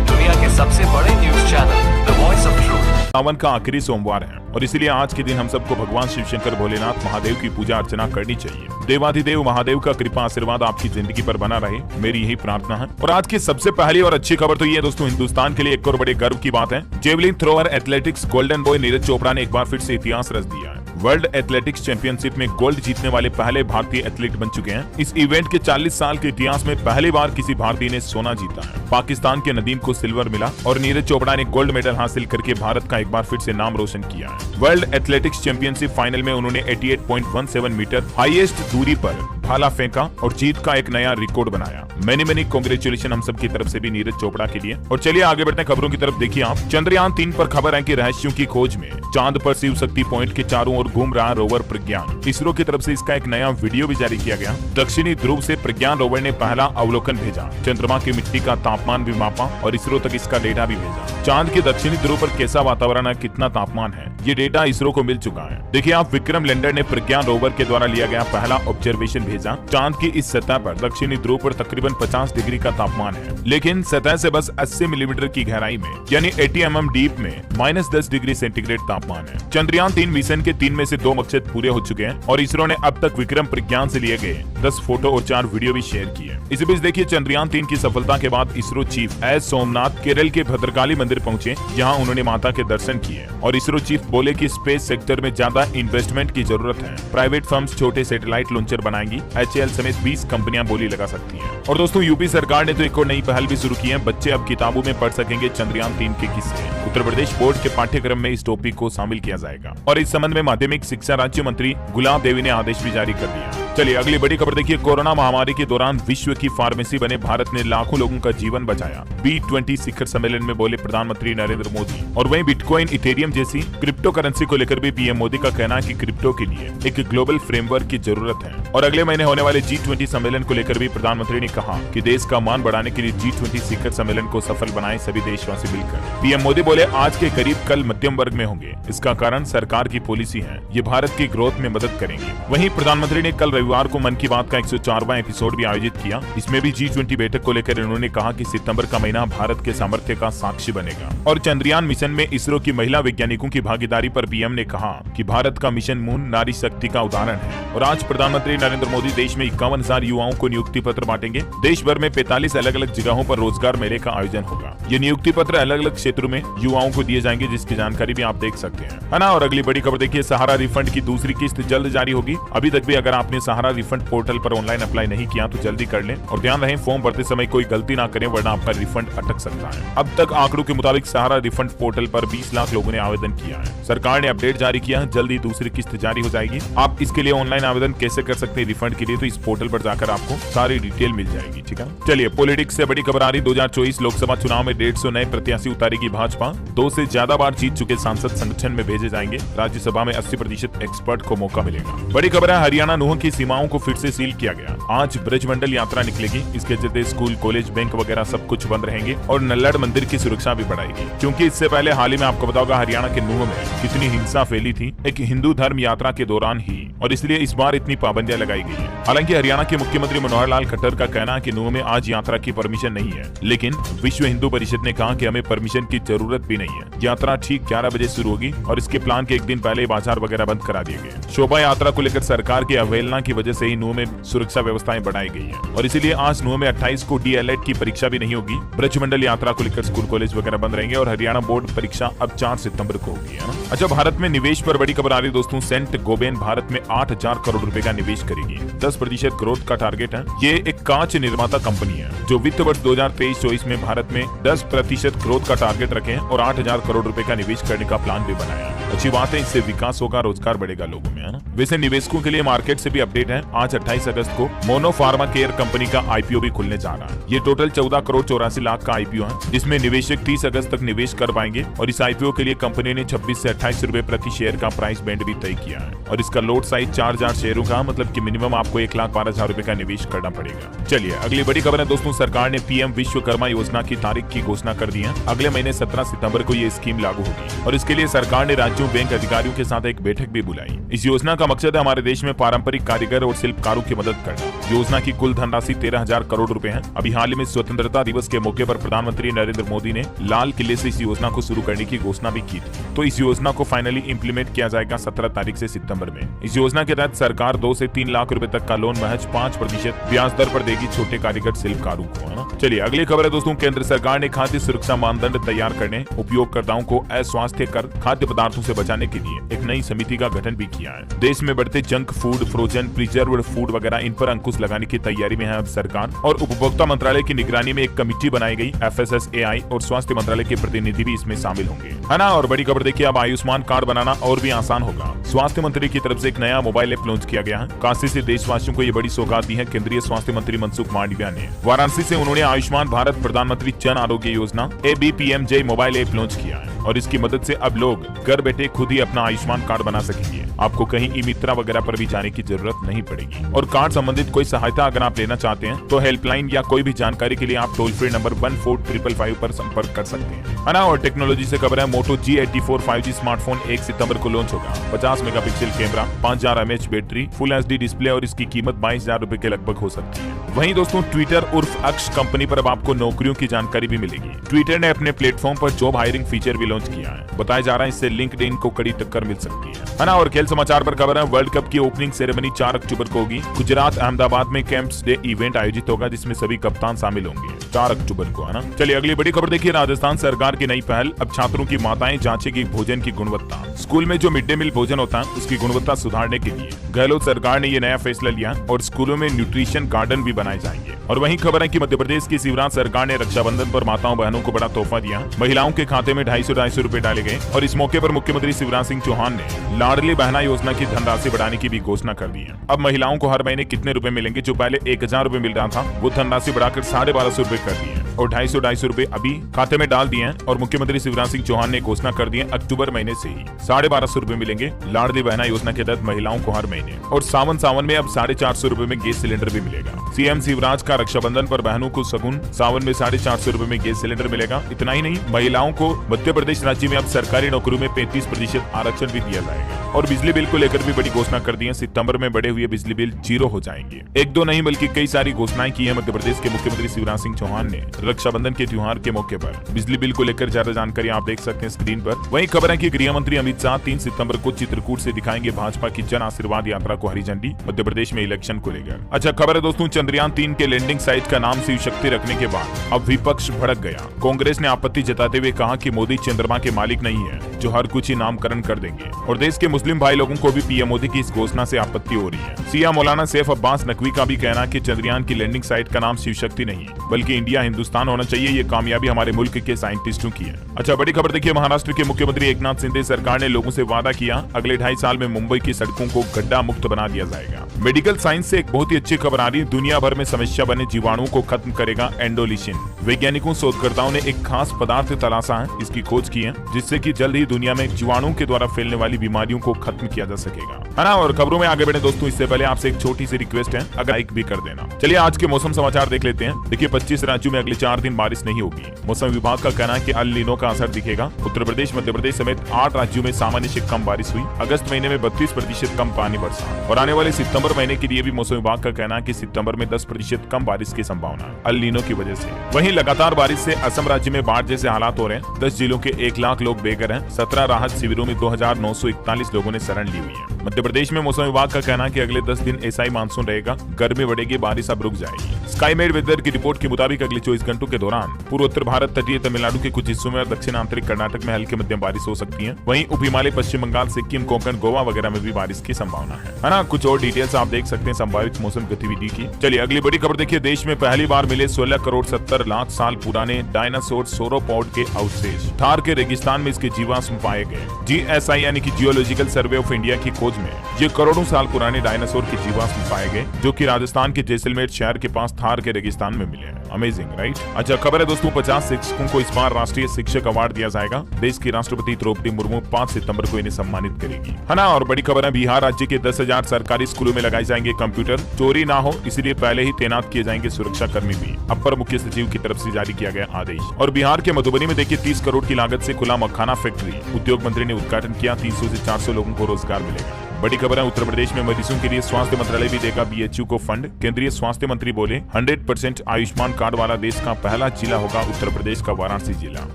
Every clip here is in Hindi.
है दुनिया के सबसे बड़े news channel the voice of truth. सावन का आखिरी सोमवार है और इसीलिए आज के दिन हम सबको भगवान शिव शंकर भोलेनाथ महादेव की पूजा अर्चना करनी चाहिए। देवाधिदेव महादेव का कृपा आशीर्वाद आपकी जिंदगी पर बना रहे, मेरी यही प्रार्थना है। और आज की सबसे पहली और अच्छी खबर तो ये दोस्तों, हिंदुस्तान के लिए एक और बड़े गर्व की बात है। Javelin thrower athletics golden boy Neeraj Chopra ने एक बार फिर से इतिहास रच दिया है। वर्ल्ड एथलेटिक्स चैंपियनशिप में गोल्ड जीतने वाले पहले भारतीय एथलीट बन चुके हैं। इस इवेंट के 40 साल के इतिहास में पहली बार किसी भारतीय ने सोना जीता है। पाकिस्तान के नदीम को सिल्वर मिला और नीरज चोपड़ा ने गोल्ड मेडल हासिल करके भारत का एक बार फिर से नाम रोशन किया है। वर्ल्ड एथलेटिक्स चैंपियनशिप फाइनल में उन्होंने 88.17 मीटर हाईएस्ट दूरी पर भाला फेंका और जीत का एक नया रिकॉर्ड बनाया। मैनी कांग्रेचुलेशन हम सब की तरफ से भी नीरज चोपड़ा के लिए। और चलिए आगे बढ़ते हैं खबरों की तरफ। देखिए आप, चंद्रयान 3 पर खबर है कि रहस्यों की खोज में चांद पर शिव शक्ति पॉइंट के चारों ओर घूम रहा रोवर प्रज्ञान। इसरो की तरफ से इसका एक नया वीडियो भी जारी किया गया। दक्षिणी ध्रुव से प्रज्ञान रोवर ने पहला अवलोकन भेजा, चंद्रमा की मिट्टी का तापमान भी मापा और इसरो तक इसका डेटा भी भेजा। चांद के दक्षिणी ध्रुव पर कैसा वातावरण है, कितना तापमान है, ये डेटा इसरो को मिल चुका है। देखिए आप, विक्रम लैंडर ने प्रज्ञान रोवर के द्वारा लिया गया पहला ऑब्जर्वेशन भेजा। चांद की इस सतह पर दक्षिणी ध्रुव पर तकरीबन 50 डिग्री का तापमान है, लेकिन सतह से बस 80 मिलीमीटर की गहराई में यानी 80 mm डीप में -10 डिग्री सेंटीग्रेड तापमान है। चंद्रयान 3 मिशन के 3 में से 2 मकसद पूरे हो चुके हैं और इसरो ने अब तक विक्रम प्रज्ञान से लिए गए 10 फोटो और 4 वीडियो भी शेयर किए। इसी बीच देखिए, चंद्रयान 3 की सफलता के बाद इसरो चीफ एस सोमनाथ केरल के भद्रकाली मंदिर पहुंचे, जहां उन्होंने माता के दर्शन किए। और इसरो चीफ बोले कि स्पेस सेक्टर में ज्यादा इन्वेस्टमेंट की जरूरत है। प्राइवेट फर्म्स छोटे सैटेलाइट लॉन्चर बनाएंगी। HAL समेत 20 कंपनियां बोली लगा सकती हैं। और दोस्तों, यूपी सरकार ने तो एक और नई पहल भी शुरू की है। बच्चे अब किताबों में पढ़ सकेंगे चंद्रयान 3 के किस्से। उत्तर प्रदेश बोर्ड के पाठ्यक्रम में इस टॉपिक को शामिल किया जाएगा और इस संबंध में माध्यमिक शिक्षा राज्य मंत्री गुलाब देवी ने आदेश भी जारी कर दिया। चलिए अगली बड़ी खबर देखिए। कोरोना महामारी के दौरान विश्व की फार्मेसी बने भारत ने लाखों लोगों का जीवन बचाया। B20 शिखर सम्मेलन में बोले प्रधानमंत्री नरेंद्र मोदी। और वहीं बिटकॉइन, इथेरियम जैसी क्रिप्टो करेंसी को लेकर भी पीएम मोदी का कहना है कि क्रिप्टो के लिए एक ग्लोबल फ्रेमवर्क की जरूरत है। और अगले महीने होने वाले G20 सम्मेलन को लेकर भी प्रधानमंत्री ने कहा कि देश का मान बढ़ाने के लिए G20 शिखर सम्मेलन को सफल बनाए सभी देशवासी मिलकर। पीएम मोदी बोले आज के करीब कल मध्यम वर्ग में होंगे। इसका कारण सरकार की पॉलिसी है, ये भारत की ग्रोथ में मदद करेंगे। वहीं प्रधानमंत्री ने कल रविवार को मन की बात का 104वां एपिसोड भी आयोजित किया। इसमें भी G20 बैठक को लेकर उन्होंने कहा कि सितंबर का महीना भारत के सामर्थ्य का साक्षी बनेगा। और चंद्रयान मिशन में इसरो की महिला वैज्ञानिकों की भागीदारी पर पीएम ने कहा कि भारत का मिशन मून नारी शक्ति का उदाहरण है। और आज प्रधानमंत्री नरेंद्र मोदी देश में 51,000 युवाओं को नियुक्ति पत्र बांटेंगे। देश भर में 45 अलग अलग जगहों पर रोजगार मेले का आयोजन होगा। ये नियुक्ति पत्र अलग अलग क्षेत्रों में युवाओं को दिए जाएंगे, जिसकी जानकारी भी आप देख सकते हैं, है ना। और अगली बड़ी खबर देखिए, सहारा रिफंड की दूसरी किस्त जल्द जारी होगी। अभी तक भी अगर आपने सहारा रिफंड पोर्टल पर ऑनलाइन अप्लाई नहीं किया तो जल्दी कर लें और ध्यान रहे फॉर्म भरते समय कोई गलती ना करें, वरना आपका रिफंड अटक सकता है। अब तक आंकड़ों के मुताबिक सहारा रिफंड पोर्टल पर 20 लाख लोगों ने आवेदन किया है। सरकार ने अपडेट जारी किया है, जल्दी दूसरी किस्त जारी हो जाएगी। आप इसके लिए ऑनलाइन आवेदन कैसे कर सकते हैं रिफंड के लिए, तो इस पोर्टल पर जाकर आपको सारी डिटेल मिल जाएगी, ठीक है। चलिए पॉलिटिक्स से बड़ी खबर आ रही। 2024 लोकसभा चुनाव में 150 नए प्रत्याशी उतारेगी भाजपा। 2 से ज्यादा बार जीत चुके सांसद संगठन में भेजे जाएंगे। राज्यसभा में 80% एक्सपर्ट को मौका मिलेगा। बड़ी खबर है, हरियाणा नूह की सीमाओं को फिर से सील किया गया। आज ब्रजमंडल यात्रा निकलेगी। इसके चलते स्कूल, कॉलेज, बैंक वगैरह सब कुछ बंद रहेंगे और नल्लड़ मंदिर की सुरक्षा भी बढ़ाएगी, क्योंकि इससे पहले हाल ही में आपको बताओगा हरियाणा के नूह में कितनी हिंसा फैली थी एक हिंदू धर्म यात्रा के दौरान ही, और इसलिए इस बार इतनी पाबंदियां लगाई गई है। हालांकि हरियाणा के मुख्यमंत्री मनोहर लाल खट्टर का कहना है कि नूह में आज यात्रा की परमिशन नहीं है, लेकिन विश्व हिंदू परिषद ने कहा कि हमें परमिशन की जरूरत भी नहीं है। यात्रा ठीक 11 बजे शुरू होगी और इसके प्लान के एक दिन पहले बाजार वगैरह बंद करा दिए गए। शोभा यात्रा को लेकर सरकार की अवहेलना की वजह से ही नूह में सुरक्षा व्यवस्थाएं बढ़ाई गई है और इसीलिए आज नूह में 28 को DLED की परीक्षा भी नहीं होगी। ब्रजमंडल यात्रा को लेकर स्कूल, कॉलेज वगैरह बंद रहेंगे और हरियाणा बोर्ड परीक्षा अब 4 सितंबर को होगी, है ना। अच्छा, भारत में निवेश पर बड़ी खबर आ रही दोस्तों। सेंट गोबेन भारत में 8,000 करोड़ रुपए का निवेश करेगी। 10% ग्रोथ का टारगेट है। ये एक कांच निर्माता कंपनी है जो वित्त वर्ष 2023-24 में भारत में 10% ग्रोथ का टारगेट रखे हैं और 8,000 करोड़ रुपए का निवेश करने का प्लान भी बनाया है। अच्छी बात है, इससे विकास होगा, रोजगार बढ़ेगा लोगों में, है ना। वैसे निवेशकों के लिए मार्केट से भी अपडेट है। आज 28 अगस्त को मोनो फार्मा केयर कंपनी का IPO भी खुलने जा रहा है। ये टोटल 14 करोड़ 84 लाख का IPO है, जिसमें निवेशक 30 अगस्त तक निवेश कर पाएंगे और इस IPO के लिए कंपनी ने 26 से 28 रुपए प्रति शेयर का प्राइस बैंड भी तय किया है और इसका लोट साइज साइज 4000 शेयरों का, मतलब कि मिनिमम आपको 1,12,000 रुपए का निवेश करना पड़ेगा। चलिए अगली बड़ी खबर है दोस्तों, सरकार ने पीएम विश्वकर्मा योजना की तारीख की घोषणा कर दी है। अगले महीने 17 सितंबर को ये स्कीम लागू होगी और इसके लिए सरकार ने राज्यों बैंक अधिकारियों के साथ एक बैठक भी बुलाई। इस योजना का मकसद है हमारे देश में पारंपरिक कारीगर और शिल्पकारों की मदद करना। योजना की कुल धनराशि 13,000 करोड़ रुपए है। अभी हाल ही में स्वतंत्रता दिवस के मौके पर प्रधानमंत्री नरेंद्र मोदी ने लाल किले से इस योजना को शुरू करने की घोषणा भी की थी। तो इस योजना को फाइनली इंप्लीमेंट किया जाएगा 17 तारीख से सितंबर में। इस योजना के तहत सरकार 2 से 3 लाख रुपए तक का लोन महज 5% ब्याज दर पर देगी छोटे कारीगर शिल्पकारों को, है ना। चलिए अगली खबर है दोस्तों, केंद्र सरकार ने खाद्य सुरक्षा मानदंड तैयार करने, उपयोगकर्ताओं को अस्वास्थ्यकर खाद्य पदार्थों से बचाने के लिए एक नई समिति का गठन भी किया है। देश में बढ़ते junk food, frozen, preserved food वगैरह, इन पर अंकुश लगाने की तैयारी में है अब सरकार। और उपभोक्ता मंत्रालय की निगरानी में एक कमेटी बनाई गई। FSSAI और स्वास्थ्य मंत्रालय के प्रतिनिधि भी इसमें शामिल होंगे, है ना। और बड़ी खबर देखिए, अब आयुष्मान कार्ड बनाना और भी आसान होगा। स्वास्थ्य मंत्री की तरफ से एक नया मोबाइल ऐप लॉन्च किया गया है। काशी से देशवासियों को ये बड़ी सौगात दी है केंद्रीय स्वास्थ्य मंत्री मनसुख मांडविया ने। वाराणसी से उन्होंने आयुष्मान भारत प्रधानमंत्री Jan Arogya Yojana ABPMJ mobile app launch किया है और इसकी मदद से अब लोग घर बैठे खुद ही अपना आयुष्मान कार्ड बना सकेंगे। आपको कहीं ई-मित्रा वगैरह पर भी जाने की जरूरत नहीं पड़ेगी। और कार्ड संबंधित कोई सहायता अगर आप लेना चाहते हैं तो हेल्पलाइन या कोई भी जानकारी के लिए आप टोल फ्री नंबर 14555 पर संपर्क कर सकते हैं, है ना। और टेक्नोलॉजी से खबर है, मोटो G84 5G स्मार्टफोन 1 सितंबर को लॉन्च होगा। 50 megapixel camera, 5000 mAh battery, full HD display और इसकी कीमत 22,000 रुपए के लगभग हो सकती है। वहीं दोस्तों ट्विटर उर्फ एक्स कंपनी पर अब आपको नौकरियों की जानकारी भी मिलेगी। ट्विटर ने अपने प्लेटफॉर्म पर जॉब हायरिंग फीचर भी लॉन्च किया है। बताया जा रहा है इससे लिंक्डइन को कड़ी टक्कर मिल सकती है ना। और खेल समाचार पर खबर है, वर्ल्ड कप की ओपनिंग सेरेमनी 4 अक्टूबर को होगी। गुजरात अहमदाबाद में कैंप्स डे इवेंट आयोजित होगा जिसमें सभी कप्तान शामिल होंगे 4 अक्टूबर को, है ना। चलिए अगली बड़ी खबर देखिए, राजस्थान सरकार की नई पहल, अब छात्रों की माताएं जांचेगी भोजन की गुणवत्ता। स्कूल में जो मिड डे मील भोजन होता है उसकी गुणवत्ता सुधारने के लिए गहलोत सरकार ने ये नया फैसला लिया और स्कूलों में न्यूट्रिशन गार्डन भी बनाए जाएंगे। और वहीं खबर है कि मध्य प्रदेश की शिवराज सरकार ने रक्षाबंधन पर माताओं बहनों को बड़ा तोहफा दिया। महिलाओं के खाते में 250 रुपए डाले गए और इस मौके पर मुख्यमंत्री शिवराज सिंह चौहान ने लाडली बहना योजना की धनराशि बढ़ाने की भी घोषणा कर दी है। अब महिलाओं को हर महीने कितने रुपए मिलेंगे, जो पहले 1000 रुपए मिल रहा था वो धनराशि बढ़ाकर 1250 रुपए कर दी है और 250 रुपए अभी खाते में डाल दिए हैं। और मुख्यमंत्री शिवराज सिंह चौहान ने घोषणा कर दी है अक्टूबर महीने से ही 1250 रुपए मिलेंगे लाडली बहना योजना के तहत महिलाओं को हर महीने। और सावन में अब 450 रुपए में गैस सिलेंडर भी मिलेगा। सीएम शिवराज का रक्षाबंधन पर बहनों को सगुन, सावन में 450 रुपए में गैस सिलेंडर मिलेगा। इतना ही नहीं, महिलाओं को मध्य प्रदेश राज्य में अब सरकारी नौकरियों में 35% आरक्षण भी दिया जाएगा। और बिजली बिल को लेकर भी बड़ी घोषणा कर दी है। सितंबर में बढ़े हुए बिजली बिल 0 हो जाएंगे। 1-2 नहीं बल्कि कई सारी घोषणाएं की है मध्य प्रदेश के मुख्यमंत्री शिवराज सिंह चौहान ने रक्षाबंधन के त्योहार के मौके पर। बिजली बिल को लेकर ज्यादा जानकारी आप देख सकते हैं स्क्रीन पर। वहीं खबर है कि गृह मंत्री अमित शाह 3 सितंबर को चित्रकूट से दिखाएंगे भाजपा की जन आशीर्वाद यात्रा को हरी झंडी, मध्य प्रदेश में इलेक्शन को लेकर। अच्छा खबर है दोस्तों, चंद्रयान 3 के लैंडिंग साइट का नाम शिव शक्ति रखने के बाद अब विपक्ष भड़क गया। कांग्रेस ने आपत्ति जताते हुए कहा कि मोदी चंद्रमा के मालिक नहीं है जो हर कुछ ही नामकरण कर देंगे। और देश के मुस्लिम भाई लोगों को भी पीएम मोदी की इस घोषणा से आपत्ति हो रही है। सिया मौलाना सैफ अब्बास नकवी का भी कहना कि चंद्रयान की लैंडिंग साइट का नाम शिव शक्ति नहीं बल्कि इंडिया हिंदुस्तान होना चाहिए। ये कामयाबी हमारे मुल्क के साइंटिस्टों की है। अच्छा बड़ी खबर देखिए, महाराष्ट्र के मुख्यमंत्री एकनाथ शिंदे सरकार ने लोगों से वादा किया अगले 2.5 साल में मुंबई की सड़कों को गड्ढा मुक्त बना दिया जाएगा। मेडिकल साइंस से एक बहुत ही अच्छी खबर आ रही है। दुनिया भर में समस्या बने जीवाणुओं को खत्म करेगा एंडोलिशिन। वैज्ञानिकों शोधकर्ताओं ने एक खास पदार्थ तलाशा है, इसकी खोज की है जिससे कि जल्द ही दुनिया में जीवाणुओं के द्वारा फैलने वाली बीमारियों को खत्म किया जा सकेगा, है ना। और खबरों में आगे बढ़े दोस्तों, इससे पहले आपसे एक छोटी सी रिक्वेस्ट है, अगर लाइक भी कर देना। चलिए आज के मौसम समाचार देख लेते हैं। देखिए 25 राज्यों में अगले 4 दिन बारिश नहीं होगी। मौसम विभाग का कहना है कि अल नीनो का असर दिखेगा। उत्तर प्रदेश, मध्य प्रदेश समेत 8 राज्यों में सामान्य से कम बारिश हुई। अगस्त महीने में 32% कम पानी बरसा। और आने वाले सितंबर महीने के लिए भी मौसम विभाग का कहना है कि सितंबर में 10% कम बारिश की संभावना है अल नीनो की वजह से। वहीं लगातार बारिश से असम राज्य में बाढ़ जैसे हालात हो रहे हैं। 10 जिलों के 1 लाख लोग बेघर हैं। 17 राहत शिविरों में 2941 लोगों ने शरण ली हुई है। मध्य प्रदेश में मौसम विभाग का कहना है कि अगले 10 दिन ऐसा ही मानसून रहेगा। गर्मी बढ़ेगी, बारिश अब रुक जाएगी। स्काईमेड वेदर की रिपोर्ट के मुताबिक अगले 24 घंटों के दौरान पूर्व उत्तर भारत, तटीय तमिलनाडु के कुछ हिस्सों में और दक्षिण आंतरिक कर्नाटक में हल्की मध्यम बारिश हो सकती है। वहीं उप हिमालय, पश्चिम बंगाल, सिक्किम, कोंकण, गोवा वगैरह में भी बारिश की संभावना है ना। कुछ और डिटेल्स आप देख सकते हैं संभावित मौसम गतिविधि की। चलिए अगली बड़ी खबर देखिए, देश में पहली बार मिले 16 करोड़ 70 लाख साल पुराने डायनासोर सोरोपॉड के अवशेष। थार के रेगिस्तान में इसके जीवाश्म पाए गए। GSI यानी कि जियोलॉजिकल सर्वे ऑफ इंडिया की खोज में ये करोड़ों साल पुराने डायनासोर के जीवाश्म पाए गए जो कि राजस्थान के जैसलमेर शहर के पास थार के रेगिस्तान में मिले हैं। Amazing right. अच्छा खबर है दोस्तों, 50 शिक्षकों को इस बार राष्ट्रीय शिक्षक अवार्ड दिया जाएगा। देश की राष्ट्रपति द्रौपदी मुर्मू 5 सितंबर को इन्हें सम्मानित करेगी, है ना। और बड़ी खबर है, बिहार राज्य के 10,000 सरकारी स्कूलों में लगाए जाएंगे कंप्यूटर। चोरी ना हो इसलिए पहले ही तैनात किए जाएंगे सुरक्षा कर्मी भी। अपर मुख्य सचिव की तरफ से जारी किया गया आदेश। और बिहार के मधुबनी में देखिए 30 करोड़ की लागत से खुला मखाना फैक्ट्री, उद्योग मंत्री ने उद्घाटन किया। 300 से 400 लोगों को रोजगार मिलेगा। बड़ी खबर है, उत्तर प्रदेश में मरीजों के लिए स्वास्थ्य मंत्रालय भी देगा बीएचयू को फंड। केंद्रीय स्वास्थ्य मंत्री बोले 100% आयुष्मान कार्ड वाला देश का पहला जिला होगा उत्तर प्रदेश का वाराणसी जिला।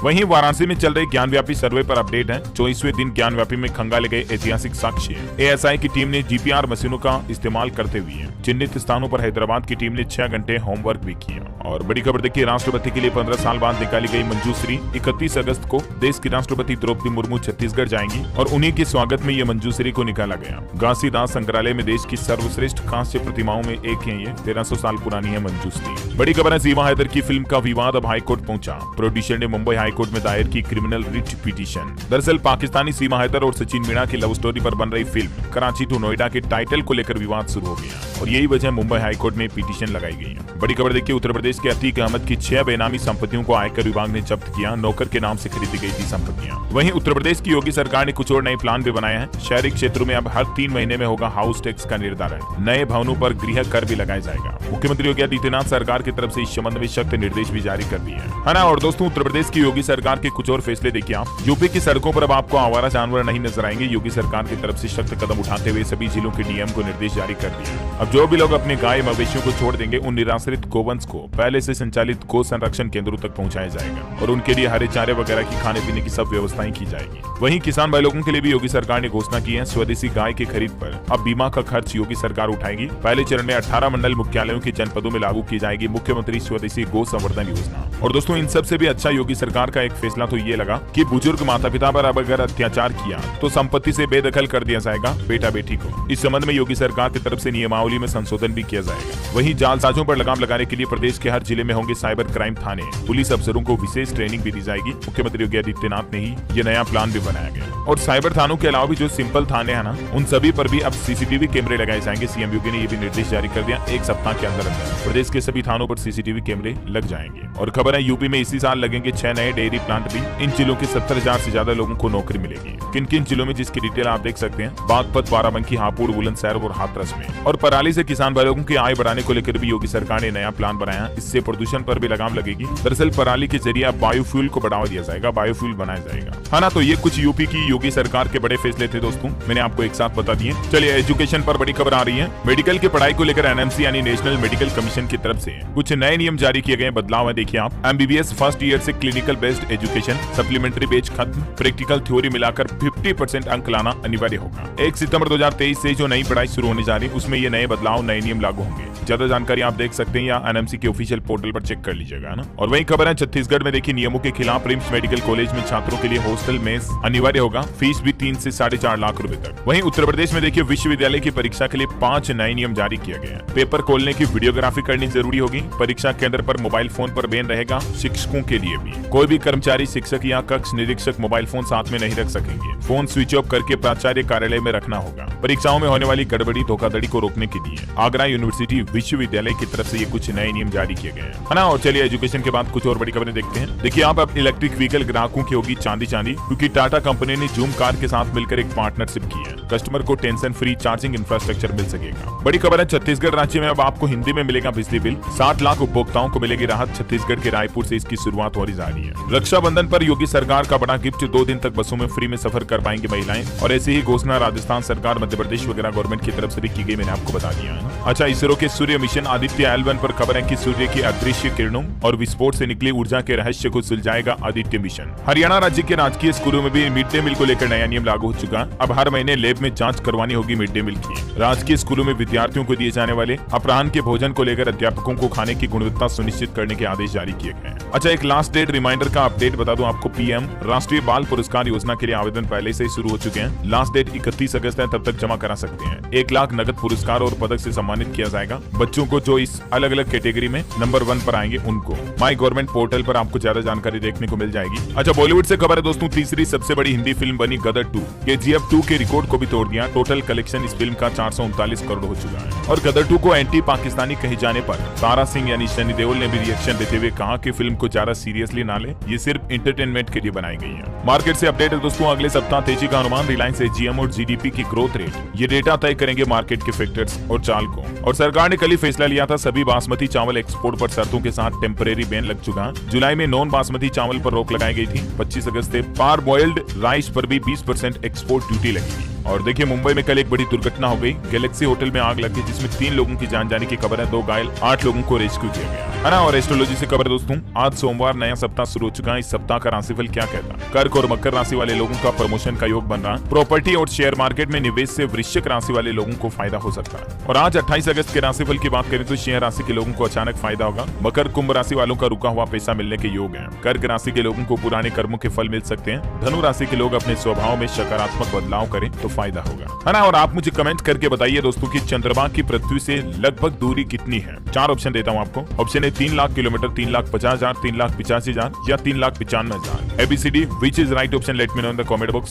वहीं वाराणसी में चल रहे ज्ञानव्यापी सर्वे पर अपडेट है। 24वें दिन ज्ञानव्यापी में खंगाले गए ऐतिहासिक साक्ष्य। एएसआई की टीम ने जीपीआर मशीनों का इस्तेमाल करते हुए चिन्हित स्थानों पर हैदराबाद की टीम ने 6 घंटे होमवर्क भी किया। और बड़ी खबर देखिए, राष्ट्रपति के लिए 15 साल बाद निकाली गई मंजूश्री। 31 अगस्त को देश की राष्ट्रपति द्रौपदी मुर्मू छत्तीसगढ़ जाएंगी और उन्हीं के स्वागत में ये मंजूश्री को निकाला गया। घासीदास संग्रहालय में देश की सर्वश्रेष्ठ कांस्य प्रतिमाओं में एक है ये। 1300 साल पुरानी है मंजूश्री। बड़ी खबर है, सीमा हैदर की फिल्म का विवाद अब हाईकोर्ट पहुंचा। प्रोड्यूसर ने मुंबई हाईकोर्ट में दायर की क्रिमिनल रिट पिटीशन। दरअसल पाकिस्तानी सीमा हैदर और सचिन मीणा की लव स्टोरी पर बन रही फिल्म कराची टू नोएडा के टाइटल को लेकर विवाद शुरू हो गया और यही वजह मुंबई हाईकोर्ट में पिटीशन लगाई गई है। बड़ी खबर देखिए, उत्तर प्रदेश के अतीक अहमद की 6 बेनामी संपत्तियों को आयकर विभाग ने जब्त किया। नौकर के नाम से खरीदी गई थी संपत्तियां। वहीं उत्तर प्रदेश की योगी सरकार ने कुछ और नए प्लान भी बनाए हैं। शहरी क्षेत्रों में अब हर 3 महीने में होगा हाउस टैक्स का निर्धारण। नए भवनों पर गृह कर भी लगाया जाएगा। मुख्यमंत्री योगी आदित्यनाथ सरकार की तरफ से इस संबंध में सख्त निर्देश भी जारी कर दिए है ना। और दोस्तों, उत्तर प्रदेश की योगी सरकार के कुछ और फैसले देखिए आप। यूपी की सड़कों पर अब आपको आवारा जानवर नहीं नजर आएंगे। योगी सरकार की तरफ से सख्त कदम उठाते हुए सभी जिलों के डीएम को निर्देश जारी कर दिए। अब जो भी लोग अपने गाय मवेशियों को छोड़ देंगे, उन निराश्रित गोवंश को पहले से संचालित गो संरक्षण केंद्रों तक पहुंचाया जाएगा और उनके लिए हरे चारे वगैरह की खाने पीने की सब व्यवस्थाएं की जाएगी। वहीं किसान भाई लोगों के लिए भी योगी सरकार ने घोषणा की है। स्वदेशी गाय की खरीद पर अब बीमा का खर्च योगी सरकार उठाएगी। पहले चरण में 18 मंडल मुख्यालयों के जनपदों में लागू की जाएगी मुख्यमंत्री स्वदेशी गो संवर्धन योजना। और दोस्तों, इन सबसे भी अच्छा योगी सरकार का एक फैसला तो ये लगा कि बुजुर्ग माता पिता पर अब अगर अत्याचार किया तो संपत्ति से बेदखल कर दिया जाएगा बेटा बेटी को। इस संबंध में योगी सरकार की तरफ से नियमावली में संशोधन भी किया जाएगा। वहीं जालसाजों पर लगाम लगाने के लिए प्रदेश के हर जिले में होंगे साइबर क्राइम थाने। पुलिस अफसरों को विशेष ट्रेनिंग भी दी जाएगी। मुख्यमंत्री योगी आदित्यनाथ ने ही ये नया प्लान भी बनाया गया। और साइबर थानों के अलावा भी जो सिंपल थाने हैं ना, उन सभी पर भी अब सीसीटीवी कैमरे लगाए जाएंगे। सीएम योगी ने ये भी निर्देश जारी कर दिया। 1 सप्ताह के अंदर प्रदेश के सभी थानों पर सीसीटीवी कैमरे लग जाएंगे। और खबर है, यूपी में इसी साल लगेंगे 6 नए डेयरी प्लांट भी। इन जिलों के 70,000 से ज्यादा लोगों को नौकरी मिलेगी। किन किन जिलों में, जिसकी डिटेल आप देख सकते हैं, बागपत, बाराबंकी, हापुड़, बुलंदशहर और हाथरस में। और पराली से किसान भाई लोगों की आय बढ़ाने को लेकर भी योगी सरकार ने नया प्लान बनाया। इससे प्रदूषण पर भी लगाम लगेगी। दरअसल पराली के जरिए बायोफ्यूल को बढ़ावा दिया जाएगा, बायोफ्यूल बनाया जाएगा, है ना। तो ये कुछ यूपी की योगी सरकार के बड़े फैसले थे दोस्तों, मैंने आपको एक साथ बता दिए। चलिए एजुकेशन पर बड़ी खबर आ रही है। मेडिकल की पढ़ाई को लेकर एनएमसी यानी नेशनल मेडिकल कमीशन की तरफ से कुछ नए नियम जारी किए गए। बदलाव है देखिए आप। एमबीबीएस फर्स्ट ईयर से clinical based education, supplementary batch खत्म, प्रैक्टिकल थ्योरी मिलाकर 50% अंक लाना अनिवार्य होगा। 1 सितंबर 2023 से जो नई पढ़ाई शुरू होने जा रही है, उसमें ये नए बदलाव, नए नियम लागू होंगे। ज्यादा जानकारी आप देख सकते हैं या एनएमसी के ऑफिशियल पोर्टल पर चेक कर लीजिएगा ना। और वही खबर है, छत्तीसगढ़ में देखिए नियमों के खिलाफ रिम्स मेडिकल कॉलेज में छात्रों के लिए हॉस्टल मेस अनिवार्य होगा। फीस भी 3 से 4.5 लाख रुपए तक। वहीं उत्तर प्रदेश में देखिए विश्वविद्यालय की परीक्षा के लिए 5 नए नियम जारी किए गए हैं। पेपर खोलने की वीडियोग्राफी करनी जरूरी होगी। परीक्षा केंद्र पर मोबाइल फोन पर बैन रहेगा। शिक्षकों के लिए भी कोई भी कर्मचारी, शिक्षक या कक्ष निरीक्षक मोबाइल फोन साथ में नहीं रख सकेंगे। फोन स्विच ऑफ करके प्राचार्य कार्यालय में रखना होगा। परीक्षाओं में होने वाली गड़बड़ी, धोखाधड़ी को रोकने के लिए आगरा यूनिवर्सिटी विश्वविद्यालय की तरफ से ये कुछ नए नियम जारी किए गए हैं, है ना। और चलिए एजुकेशन के बाद कुछ और बड़ी खबरें देखते हैं। देखिए आप, अब इलेक्ट्रिक व्हीकल ग्राहकों की होगी चांदी चांदी, क्योंकि टाटा कंपनी ने जूम कार के साथ मिलकर एक पार्टनरशिप की है। कस्टमर को टेंशन फ्री चार्जिंग इंफ्रास्ट्रक्चर मिल सकेगा। बड़ी खबर है, छत्तीसगढ़ राज्य में अब आपको हिंदी में मिलेगा बिजली बिल। 60 लाख उपभोक्ताओं को मिलेगी राहत। छत्तीसगढ़ के रायपुर से इसकी शुरुआत हो रही है। रक्षाबंधन पर योगी सरकार का बड़ा गिफ्ट, 2 दिन तक बसों में फ्री में सफर कर पाएंगी महिलाएं। और ऐसी ही घोषणा राजस्थान सरकार, मध्य प्रदेश वगैरह गवर्नमेंट की तरफ से भी की गई, मैंने आपको बता दिया है। अच्छा, इसरो के सूर्य मिशन आदित्य L1 पर खबर है कि सूर्य की अदृश्य किरणों और विस्फोट से निकली ऊर्जा के रहस्य को सुलझाएगा आदित्य मिशन। हरियाणा राज्य के राजकीय स्कूलों में भी मिड डे मील को लेकर नया नियम लागू हो चुका। अब हर महीने लैब में जांच करवानी होगी मिड डे मील की। राजकीय स्कूलों में विद्यार्थियों को दिए जाने वाले अपराह्न के भोजन को लेकर अध्यापकों को खाने की गुणवत्ता सुनिश्चित करने के आदेश जारी किए गए। अच्छा, एक लास्ट डेट रिमाइंडर का अपडेट बता दूं आपको। पीएम राष्ट्रीय बाल पुरस्कार योजना के लिए आवेदन पहले पहले से ही शुरू हो चुके हैं। लास्ट डेट 31 अगस्त है, तब तक जमा करा सकते हैं। 1 लाख नगद पुरस्कार और पदक से सम्मानित किया जाएगा बच्चों को जो इस अलग अलग कैटेगरी में नंबर 1 पर आएंगे उनको। माई गवर्नमेंट पोर्टल पर आपको ज्यादा जानकारी देखने को मिल जाएगी। अच्छा, बॉलीवुड से खबर है दोस्तों, तीसरी सबसे बड़ी हिंदी फिल्म बनी गदर 2। KGF 2 के रिकॉर्ड को भी तोड़ दिया। टोटल कलेक्शन इस फिल्म का 439 करोड़ हो चुका है। और गदर 2 को एंटी पाकिस्तानी कहे जाने पर तारा सिंह यानी सनी देओल ने भी रिएक्शन देते हुए कहा कि फिल्म को ज्यादा सीरियसली ना ले, ये सिर्फ एंटरटेनमेंट के लिए बनाई गई है। मार्केट से अपडेट है दोस्तों, अगले सप्ताह तेजी का अनुमान। रिलायंस AGM और GDP की ग्रोथ रेट, ये डेटा तय करेंगे मार्केट के फैक्टर्स और चाल को। और सरकार ने कल ही फैसला लिया था, सभी बासमती चावल एक्सपोर्ट पर शर्तों के साथ टेम्परेरी बैन लग चुका है। जुलाई में नॉन बासमती चावल पर रोक लगाई गई थी। 25 अगस्त से पार बॉइल्ड राइस पर भी 20% एक्सपोर्ट ड्यूटी लगेगी। और देखिए, मुंबई में कल एक बड़ी दुर्घटना हो गई। गैलेक्सी होटल में आग लगी जिसमें 3 लोगों की जान जाने की खबर है, 2 घायल, 8 लोगों को रेस्क्यू किया गया है ना। और एस्ट्रोलॉजी से खबर दोस्तों, आज सोमवार नया सप्ताह शुरू हो चुका है। इस सप्ताह का राशिफल क्या कहता है? कर्क और मकर राशि वाले लोगों का प्रमोशन का योग बन रहा है। प्रॉपर्टी और शेयर मार्केट में निवेश से वृश्चिक राशि वाले लोगों को फायदा हो सकता है। और आज 28 अगस्त के राशिफल की बात करें तो शेयर राशि के लोगों को अचानक फायदा होगा। मकर कुंभ राशि वालों का रुका हुआ पैसा मिलने के योग है। कर्क राशि के लोगों को पुराने कर्मों के फल मिल सकते हैं। धनु राशि के लोग अपने स्वभाव में सकारात्मक बदलाव करें तो फायदा होगा, है ना। और आप मुझे कमेंट करके बताइए दोस्तों कि चंद्रमा की पृथ्वी से लगभग दूरी कितनी है। 4 ऑप्शन देता हूं आपको। ऑप्शन ए 3 लाख किलोमीटर, 3,50,000, 3,85,000 या 3,95,000। ABCD, which is right option, let me know in the comment box.